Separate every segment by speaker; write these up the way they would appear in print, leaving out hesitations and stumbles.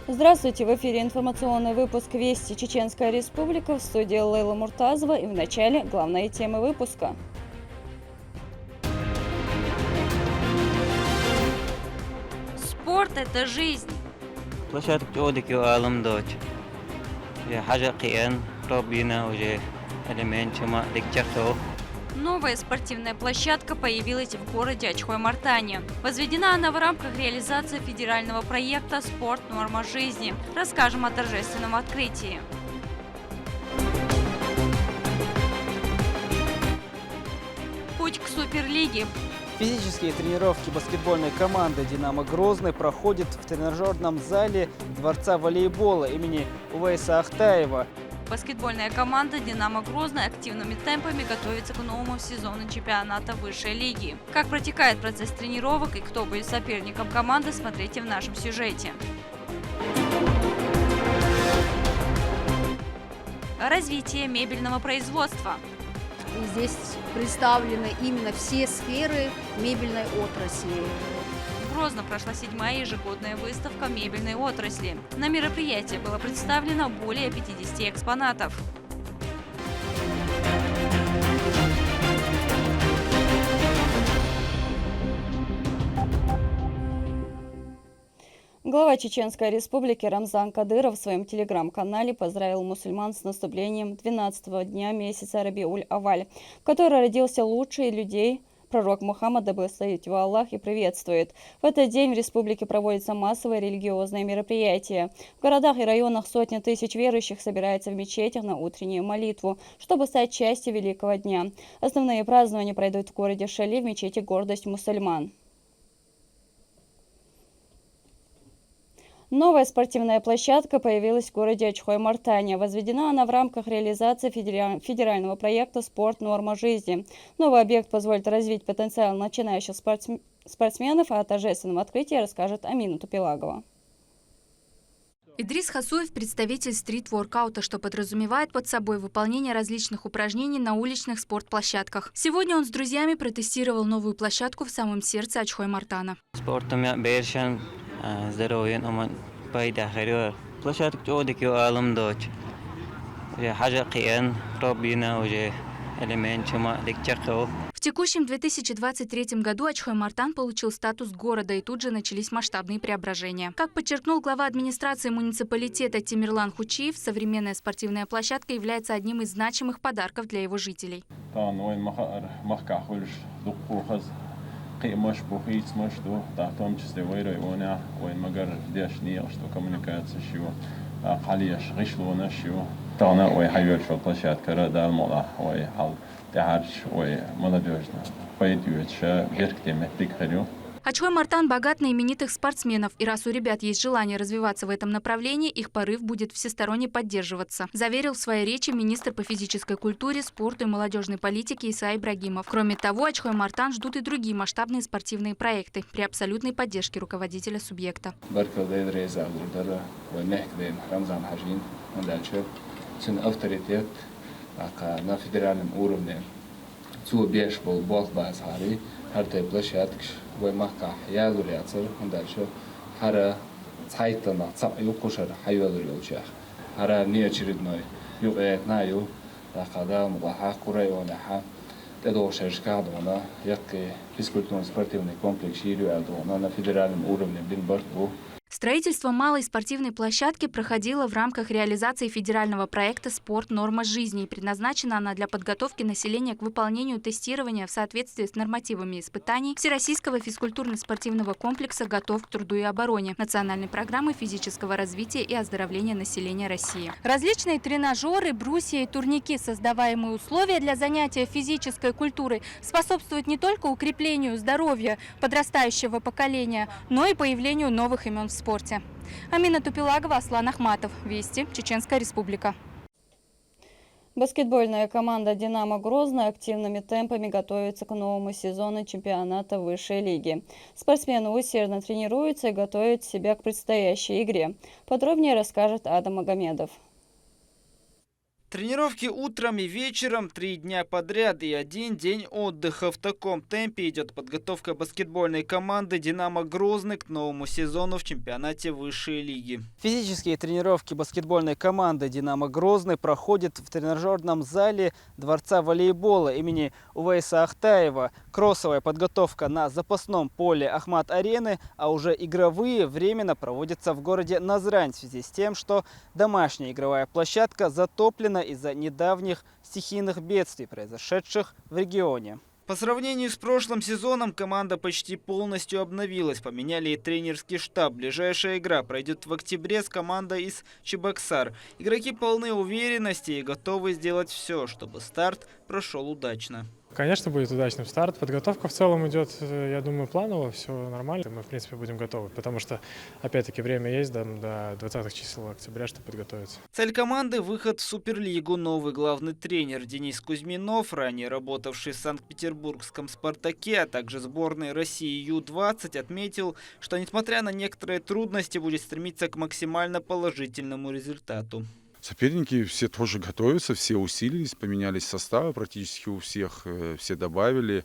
Speaker 1: Здравствуйте! В эфире информационный выпуск «Вести Чеченская Республика», в студии Лейла Муртазова, и в начале главные темы выпуска.
Speaker 2: Спорт – это жизнь.
Speaker 3: площадка عودك وعالم دوت يا حاجة قيان ربنا وجه элемент чема дикчахто.
Speaker 2: Новая спортивная площадка появилась в городе Ачхой-Мартане. Возведена она в рамках реализации федерального проекта «Спорт. Норма жизни». Расскажем о торжественном открытии. Путь к Суперлиге.
Speaker 4: Физические тренировки баскетбольной команды «Динамо Грозный» проходят в тренажерном зале Дворца волейбола имени Увейса Ахтаева.
Speaker 2: Баскетбольная команда «Динамо Грозный» активными темпами готовится к новому сезону чемпионата высшей лиги. Как протекает процесс тренировок и кто будет соперником команды, смотрите в нашем сюжете. Развитие мебельного производства.
Speaker 5: Здесь представлены именно все сферы мебельной отрасли.
Speaker 2: В Грозно прошла 7-я ежегодная выставка мебельной отрасли. На мероприятии было представлено более 50 экспонатов.
Speaker 1: Глава Чеченской Республики Рамзан Кадыров в своем телеграм-канале поздравил мусульман с наступлением 12-го дня месяца Рабиуль-Аваль, в который родился лучший людей пророк Мухаммад, да благословит его Аллах, и приветствует. В этот день в республике проводятся массовые религиозные мероприятия. В городах и районах сотни тысяч верующих собираются в мечетях на утреннюю молитву, чтобы стать частью великого дня. Основные празднования пройдут в городе Шали в мечети «Гордость мусульман». Новая спортивная площадка появилась в городе Ачхой-Мартане. Возведена она в рамках реализации федерального проекта «Спорт. Норма жизни». Новый объект позволит развить потенциал начинающих спортсменов, а о торжественном открытии расскажет Амина Тупилагова.
Speaker 6: Идрис Хасуев – представитель стрит-воркаута, что подразумевает под собой выполнение различных упражнений на уличных спортплощадках. Сегодня он с друзьями протестировал новую площадку в самом сердце Ачхой-Мартана.
Speaker 3: здоровье оман пайда харё площадка عودك وعالم دوت يا حاجة قيان ربنا وجه элемент чема дикчахто.
Speaker 6: В текущем 2023 году Ачхой-Мартан получил статус города, и тут же начались масштабные преображения. Как подчеркнул глава администрации муниципалитета Тимирлан Хучиев, современная спортивная площадка является одним из значимых подарков для его жителей.
Speaker 7: قيمش بوخيت مشتو تعتم تستويرو يونا وين مجر ديش نيشتو كوميونيكاسيون شو قليش غشلو نشو تانا وي حيول شو طشات كرا دال مولا وي حال تعرش وي молодежно пойдёт ша геркте метик хрю.
Speaker 6: Ачхой-Мартан богат на именитых спортсменов, и раз у ребят есть желание развиваться в этом направлении, их порыв будет всесторонне поддерживаться, заверил в своей речи министр по физической культуре, спорту и молодежной политике Иса Ибрагимов. Кроме того, Ачхой-Мартан ждут и другие масштабные спортивные проекты при абсолютной поддержке руководителя субъекта.
Speaker 8: На федеральном уровне هرتي بلاشاتك ومحكا يادر يعصر هندالشو هرا цайтана юкушар хайвадыр юлчах хара ния чиридной юэт наю тахада мугаха курайонаха тедошешкадона якки физкультурно-спортивный комплекс Ширюадона на федеральном уровне Бинбартбу.
Speaker 6: Строительство малой спортивной площадки проходило в рамках реализации федерального проекта «Спорт. Норма жизни». И предназначена она для подготовки населения к выполнению тестирования в соответствии с нормативами испытаний Всероссийского физкультурно-спортивного комплекса «Готов к труду и обороне» национальной программы физического развития и оздоровления населения России. Различные тренажеры, брусья и турники, создаваемые условия для занятия физической культурой, способствуют не только укреплению здоровья подрастающего поколения, но и появлению новых имен в спорте. Амина Тупилагова, Аслан Ахматов. Вести. Чеченская Республика.
Speaker 1: Баскетбольная команда «Динамо Грозный» активными темпами готовится к новому сезону чемпионата высшей лиги. Спортсмены усердно тренируются и готовят себя к предстоящей игре. Подробнее расскажет Адам Магомедов.
Speaker 4: Тренировки утром и вечером, 3 дня подряд и 1 день отдыха. В таком темпе идет подготовка баскетбольной команды «Динамо Грозный» к новому сезону в чемпионате высшей лиги. Физические тренировки баскетбольной команды «Динамо Грозный» проходят в тренажерном зале Дворца волейбола имени Увейса Ахтаева. Кроссовая подготовка на запасном поле Ахмат-арены, а уже игровые временно проводятся в городе Назрань в связи с тем, что домашняя игровая площадка затоплена из-за недавних стихийных бедствий, произошедших в регионе. По сравнению с прошлым сезоном команда почти полностью обновилась. Поменяли и тренерский штаб. Ближайшая игра пройдет в октябре с командой из Чебоксар. Игроки полны уверенности и готовы сделать все, чтобы старт прошел удачно.
Speaker 9: Конечно, будет удачным старт. Подготовка в целом идет, я думаю, планово, все нормально. Мы, в принципе, будем готовы, потому что, опять-таки, время есть до 20-х чисел октября, чтобы подготовиться.
Speaker 4: Цель команды – выход в Суперлигу. Новый главный тренер Денис Кузьминов, ранее работавший в Санкт-Петербургском «Спартаке», а также сборной России Ю-20, отметил, что, несмотря на некоторые трудности, будет стремиться к максимально положительному результату.
Speaker 10: Соперники все тоже готовятся, все усилились, поменялись составы практически у всех, все добавили.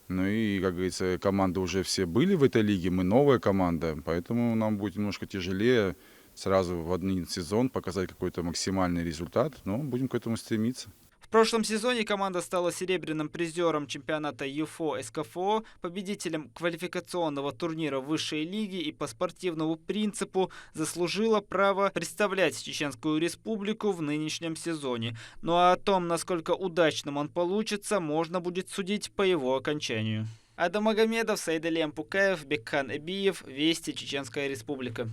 Speaker 10: Ну и, как говорится, команды уже все были в этой лиге, мы новая команда, поэтому нам будет немножко тяжелее сразу в один сезон показать какой-то максимальный результат, но будем к этому стремиться.
Speaker 4: В прошлом сезоне команда стала серебряным призером чемпионата ЮФО СКФО, победителем квалификационного турнира высшей лиги и по спортивному принципу заслужила право представлять Чеченскую Республику в нынешнем сезоне. Ну а о том, насколько удачным он получится, можно будет судить по его окончанию. Адам Магомедов, Саидалием Пукаев, Бекхан Эбиев, Вести, Чеченская Республика.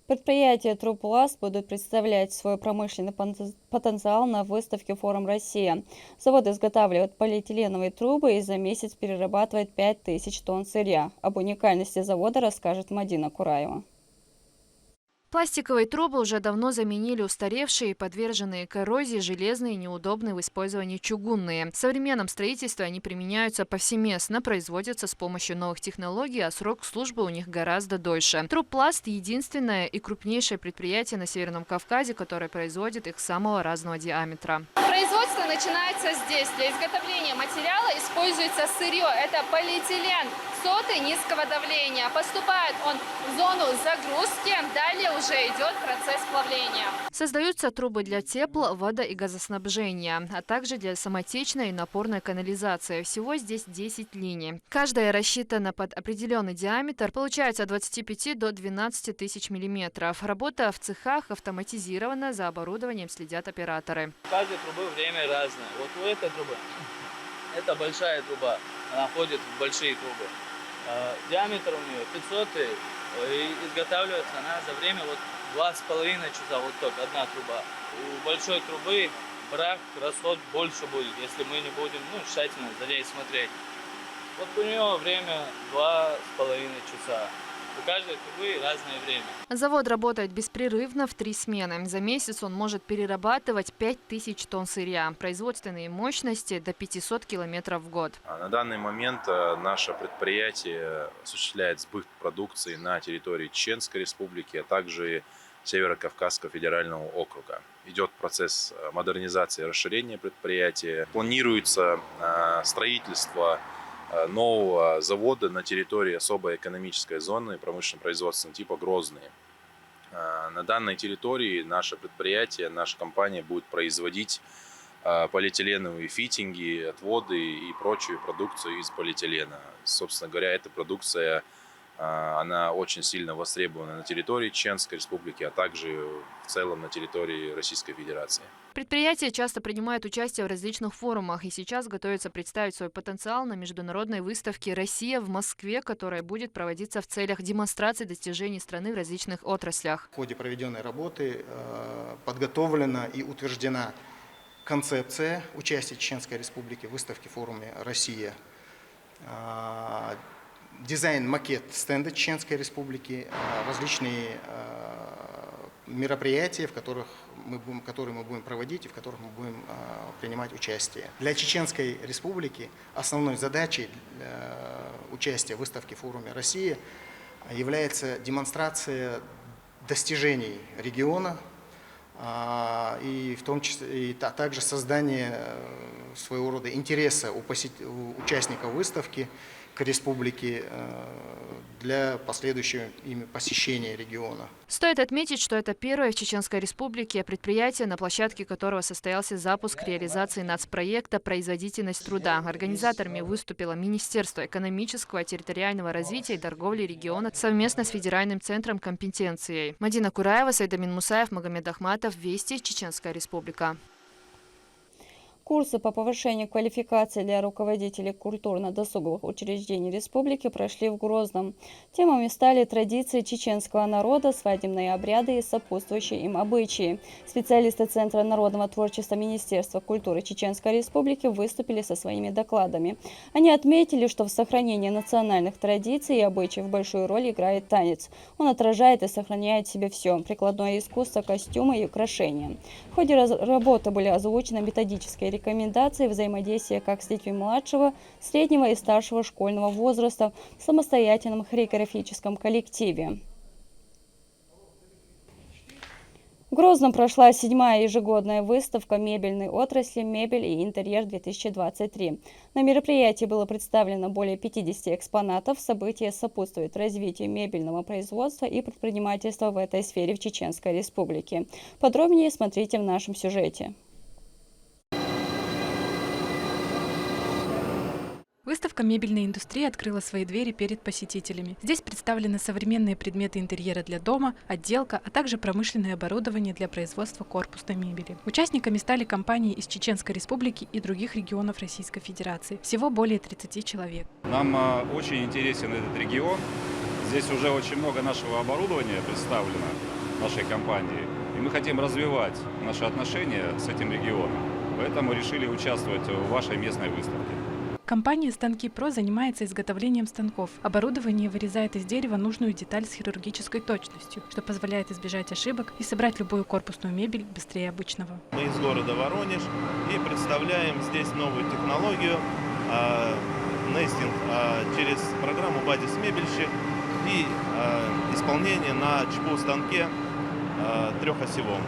Speaker 1: Предприятия Трупласт будут представлять свой промышленный потенциал на выставке «Форум Россия». Завод изготавливает полиэтиленовые трубы и за месяц перерабатывает 5000 тонн сырья. Об уникальности завода расскажет Мадина Кураева.
Speaker 6: Пластиковые трубы уже давно заменили устаревшие и подверженные коррозии железные и неудобные в использовании чугунные. В современном строительстве они применяются повсеместно, производятся с помощью новых технологий, а срок службы у них гораздо дольше. Трупласт – единственное и крупнейшее предприятие на Северном Кавказе, которое производит их самого разного диаметра.
Speaker 11: Производство начинается здесь. Для изготовления материала используется сырье. Это полиэтилен соты низкого давления. Поступает он в зону загрузки. Далее уже идет процесс плавления.
Speaker 6: Создаются трубы для тепло-, водо- и газоснабжения, а также для самотечной и напорной канализации. Всего здесь 10 линий. Каждая рассчитана под определенный диаметр. Получается от 25 до 12 тысяч миллиметров. Работа в цехах автоматизирована, за оборудованием следят операторы.
Speaker 12: У каждой трубы время разное. Вот у этой трубы, это большая труба, она входит в большие трубы. Диаметр у нее 500, и изготавливается она за время 2,5 часа, вот так, одна труба. У большой трубы брак, расход больше будет, если мы не будем тщательно за ней смотреть. Вот у нее время 2,5 часа. У каждой трубы разное время.
Speaker 6: Завод работает беспрерывно в 3 смены. За месяц он может перерабатывать 5000 тонн сырья. Производственные мощности до 500 километров в год.
Speaker 13: На данный момент наше предприятие осуществляет сбыт продукции на территории Чеченской Республики, а также Северо-Кавказского федерального округа. Идет процесс модернизации и расширения предприятия. Планируется строительство нового завода на территории особой экономической зоны промышленно-производственного типа Грозный. На данной территории наше предприятие, наша компания будет производить полиэтиленовые фитинги, отводы и прочую продукцию из полиэтилена. Собственно говоря, эта продукция она очень сильно востребована на территории Чеченской Республики, а также в целом на территории Российской Федерации.
Speaker 6: Предприятие часто принимает участие в различных форумах и сейчас готовится представить свой потенциал на международной выставке «Россия» в Москве, которая будет проводиться в целях демонстрации достижений страны в различных отраслях.
Speaker 14: В ходе проведенной работы подготовлена и утверждена концепция участия Чеченской Республики в выставке форуме «Россия», дизайн-макет стенда Чеченской Республики, различные мероприятия, которые мы будем проводить и в которых мы будем принимать участие. Для Чеченской Республики основной задачей участия в выставке форуме «Россия» является демонстрация достижений региона и в том числе и также создание своего рода интереса у участников выставки к республике для последующего ими посещения региона.
Speaker 15: Стоит отметить, что это первое в Чеченской Республике предприятие, на площадке которого состоялся запуск реализации нацпроекта «Производительность труда». Организаторами выступило Министерство экономического и территориального развития и торговли региона совместно с Федеральным центром компетенцией. Мадина Кураева, Сайдамин Мусаев, Магомед Ахматов. Вести, Чеченская Республика.
Speaker 1: Курсы по повышению квалификации для руководителей культурно-досуговых учреждений республики прошли в Грозном. Темами стали традиции чеченского народа, свадебные обряды и сопутствующие им обычаи. Специалисты Центра народного творчества Министерства культуры Чеченской Республики выступили со своими докладами. Они отметили, что в сохранении национальных традиций и обычаев большую роль играет танец. Он отражает и сохраняет в себе все – прикладное искусство, костюмы и украшения. В ходе работы были озвучены методические рекомендации взаимодействия как с детьми младшего, среднего и старшего школьного возраста в самостоятельном хореографическом коллективе. В Грозном прошла 7-я ежегодная выставка мебельной отрасли «Мебель и интерьер-2023». На мероприятии было представлено более 50 экспонатов. Событие сопутствует развитию мебельного производства и предпринимательства в этой сфере в Чеченской Республике. Подробнее смотрите в нашем сюжете.
Speaker 6: Выставка мебельной индустрии открыла свои двери перед посетителями. Здесь представлены современные предметы интерьера для дома, отделка, а также промышленное оборудование для производства корпусной мебели. Участниками стали компании из Чеченской Республики и других регионов Российской Федерации. Всего более 30 человек.
Speaker 16: Нам очень интересен этот регион. Здесь уже очень много нашего оборудования представлено нашей компании. И мы хотим развивать наши отношения с этим регионом. Поэтому решили участвовать в вашей местной выставке.
Speaker 6: Компания «Станки Про» занимается изготовлением станков. Оборудование вырезает из дерева нужную деталь с хирургической точностью, что позволяет избежать ошибок и собрать любую корпусную мебель быстрее обычного.
Speaker 17: Мы из города Воронеж и представляем здесь новую технологию нестинг через программу «Базис Мебельщик» и исполнение на ЧПУ-станке трехосевом.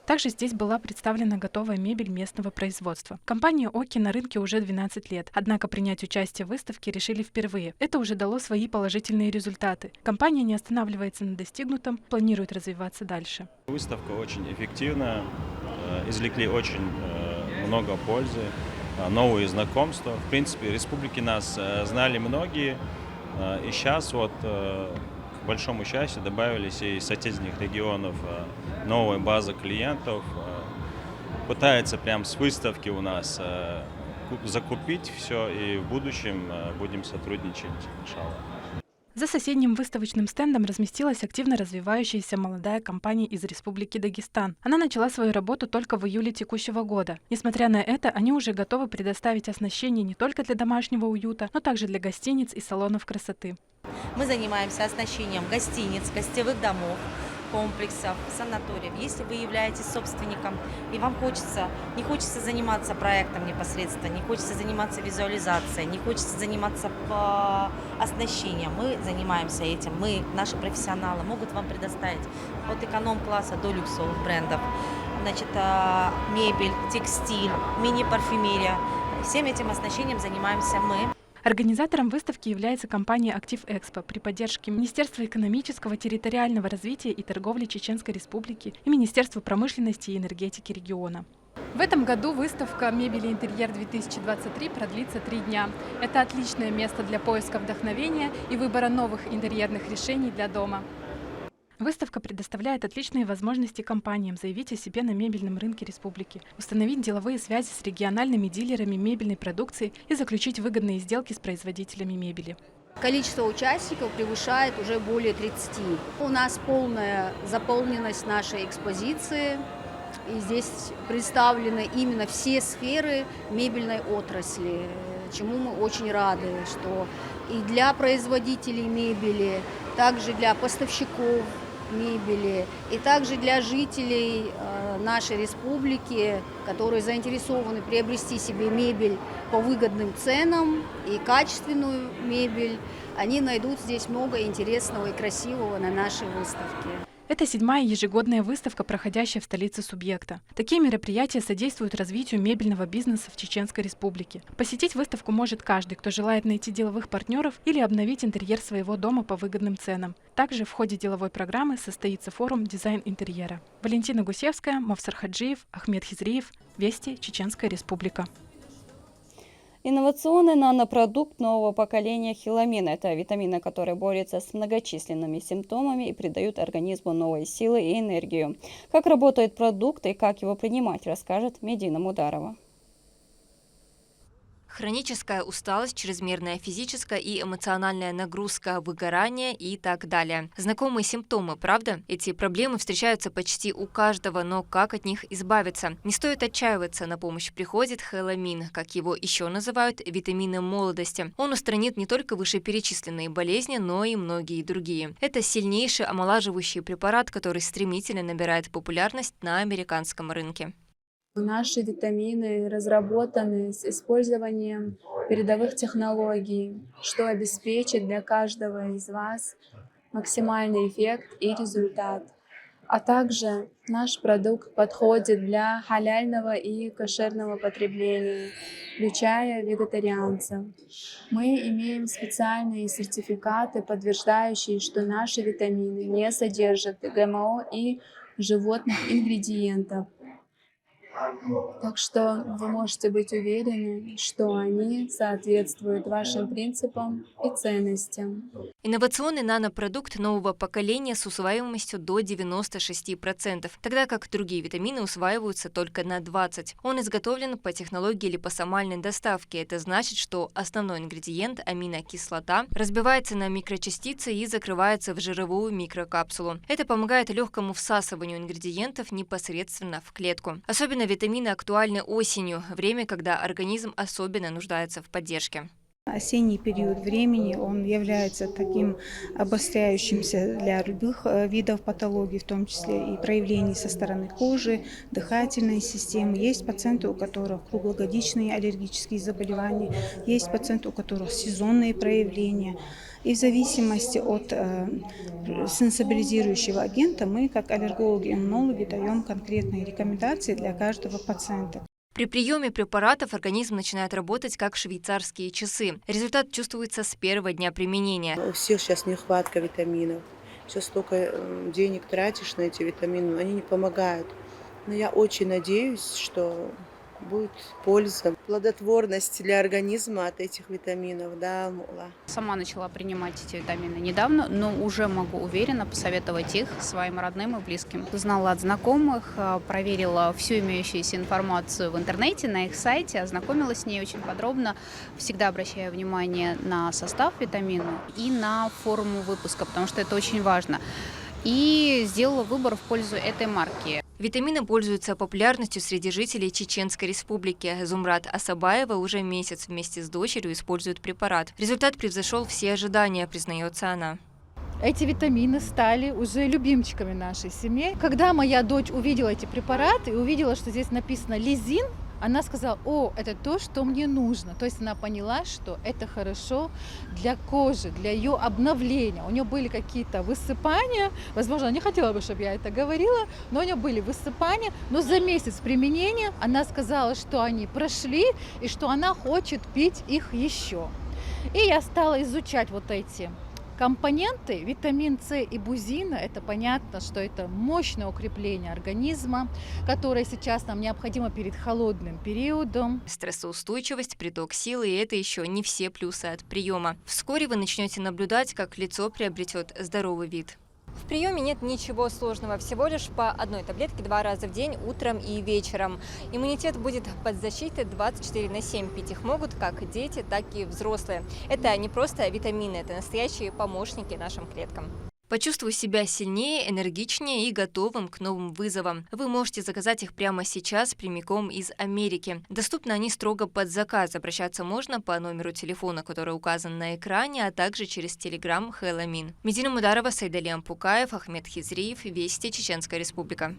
Speaker 6: Также здесь была представлена готовая мебель местного производства. Компания «Оки» на рынке уже 12 лет, однако принять участие в выставке решили впервые. Это уже дало свои положительные результаты. Компания не останавливается на достигнутом, планирует развиваться дальше.
Speaker 18: Выставка очень эффективна, извлекли очень много пользы, новые знакомства. В принципе, республики нас знали многие, и сейчас вот к большому счастью добавились и из соседних регионов новая база клиентов. Пытается прям с выставки у нас закупить все, и в будущем будем сотрудничать, иншаллах.
Speaker 6: За соседним выставочным стендом разместилась активно развивающаяся молодая компания из Республики Дагестан. Она начала свою работу только в июле текущего года. Несмотря на это, они уже готовы предоставить оснащение не только для домашнего уюта, но также для гостиниц и салонов красоты.
Speaker 19: Мы занимаемся оснащением гостиниц, гостевых домов, комплексов, санаториев. Если вы являетесь собственником и вам не хочется заниматься проектом непосредственно, не хочется заниматься визуализацией, не хочется заниматься оснащением, мы занимаемся этим. Наши профессионалы могут вам предоставить от эконом-класса до люксовых брендов. Значит, мебель, текстиль, мини-парфюмерия. Всем этим оснащением занимаемся мы.
Speaker 6: Организатором выставки является компания «Актив Экспо» при поддержке Министерства экономического, территориального развития и торговли Чеченской Республики и Министерства промышленности и энергетики региона. В этом году выставка «Мебель и интерьер-2023» продлится 3 дня. Это отличное место для поиска вдохновения и выбора новых интерьерных решений для дома. Выставка предоставляет отличные возможности компаниям заявить о себе на мебельном рынке республики, установить деловые связи с региональными дилерами мебельной продукции и заключить выгодные сделки с производителями мебели.
Speaker 5: Количество участников превышает уже более 30. У нас полная заполненность нашей экспозиции. И здесь представлены именно все сферы мебельной отрасли, чему мы очень рады, что и для производителей мебели, также для поставщиков мебели и также для жителей нашей республики, которые заинтересованы приобрести себе мебель по выгодным ценам и качественную мебель, они найдут здесь много интересного и красивого на нашей выставке.
Speaker 20: Это 7-я ежегодная выставка, проходящая в столице субъекта. Такие мероприятия содействуют развитию мебельного бизнеса в Чеченской Республике. Посетить выставку может каждый, кто желает найти деловых партнеров или обновить интерьер своего дома по выгодным ценам. Также в ходе деловой программы состоится форум «Дизайн интерьера». Валентина Гусевская, Мавсар Хаджиев, Ахмед Хизриев. Вести, Чеченская Республика.
Speaker 1: Инновационный нанопродукт нового поколения хиламин – это витамины, которые борются с многочисленными симптомами и придают организму новые силы и энергию. Как работает продукт и как его принимать, расскажет Медина Мударова.
Speaker 21: Хроническая усталость, чрезмерная физическая и эмоциональная нагрузка, выгорание и так далее. Знакомые симптомы, правда? Эти проблемы встречаются почти у каждого, но как от них избавиться? Не стоит отчаиваться, на помощь приходит хеламин, как его еще называют, витамином молодости. Он устранит не только вышеперечисленные болезни, но и многие другие. Это сильнейший омолаживающий препарат, который стремительно набирает популярность на американском рынке.
Speaker 22: Наши витамины разработаны с использованием передовых технологий, что обеспечит для каждого из вас максимальный эффект и результат. А также наш продукт подходит для халяльного и кошерного потребления, включая вегетарианцев. Мы имеем специальные сертификаты, подтверждающие, что наши витамины не содержат ГМО и животных ингредиентов. Так что вы можете быть уверены, что они соответствуют вашим принципам и ценностям.
Speaker 21: Инновационный нанопродукт нового поколения с усваиваемостью до 96%, тогда как другие витамины усваиваются только на 20%. Он изготовлен по технологии липосомальной доставки. Это значит, что основной ингредиент, аминокислота, разбивается на микрочастицы и закрывается в жировую микрокапсулу. Это помогает легкому всасыванию ингредиентов непосредственно в клетку. Особенно витамины актуальны осенью, время, когда организм особенно нуждается в поддержке.
Speaker 23: Осенний период времени, он является таким обостряющимся для любых видов патологий, в том числе и проявлений со стороны кожи, дыхательной системы. Есть пациенты, у которых круглогодичные аллергические заболевания, есть пациенты, у которых сезонные проявления. И в зависимости от сенсибилизирующего агента мы, как аллергологи-иммунологи, даем конкретные рекомендации для каждого пациента.
Speaker 21: При приеме препаратов организм начинает работать как швейцарские часы. Результат чувствуется с первого дня применения.
Speaker 24: У всех сейчас нехватка витаминов. Сейчас столько денег тратишь на эти витамины, они не помогают. Но я очень надеюсь, что будет польза, плодотворность для организма от этих витаминов. Да, Мола.
Speaker 25: Сама начала принимать эти витамины недавно, но уже могу уверенно посоветовать их своим родным и близким. Узнала от знакомых, проверила всю имеющуюся информацию в интернете, на их сайте, ознакомилась с ней очень подробно. Всегда обращаю внимание на состав витамина и на форму выпуска, потому что это очень важно. И сделала выбор в пользу этой марки.
Speaker 21: Витамины пользуются популярностью среди жителей Чеченской Республики. Зумрат Асабаева уже месяц вместе с дочерью использует препарат. Результат превзошел все ожидания, признается она.
Speaker 26: Эти витамины стали уже любимчиками нашей семьи. Когда моя дочь увидела эти препараты и увидела, что здесь написано лизин, она сказала: о, это то, что мне нужно. То есть она поняла, что это хорошо для кожи, для ее обновления. У нее были какие-то высыпания. Возможно, она не хотела бы, чтобы я это говорила, но у нее были высыпания. Но за месяц применения она сказала, что они прошли и что она хочет пить их еще. И я стала изучать вот эти компоненты. Витамин С и бузина, это понятно, что это мощное укрепление организма, которое сейчас нам необходимо перед холодным периодом.
Speaker 21: Стрессоустойчивость, приток силы – и это еще не все плюсы от приема. Вскоре вы начнете наблюдать, как лицо приобретет здоровый вид. В приеме нет ничего сложного, всего лишь по одной таблетке 2 раза в день, утром и вечером. Иммунитет будет под защитой 24/7, пить их могут как дети, так и взрослые. Это не просто витамины, это настоящие помощники нашим клеткам. Почувствуй себя сильнее, энергичнее и готовым к новым вызовам. Вы можете заказать их прямо сейчас прямиком из Америки. Доступны они строго под заказ. Обращаться можно по номеру телефона, который указан на экране, а также через телеграм Хеламин. Медина Мударова, Сайдали Ампукаев, Ахмед Хизриев, Вести, Чеченская Республика.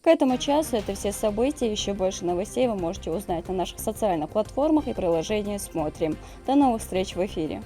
Speaker 1: К этому часу это все события. Еще больше новостей вы можете узнать на наших социальных платформах и приложении «Смотрим». До новых встреч в эфире.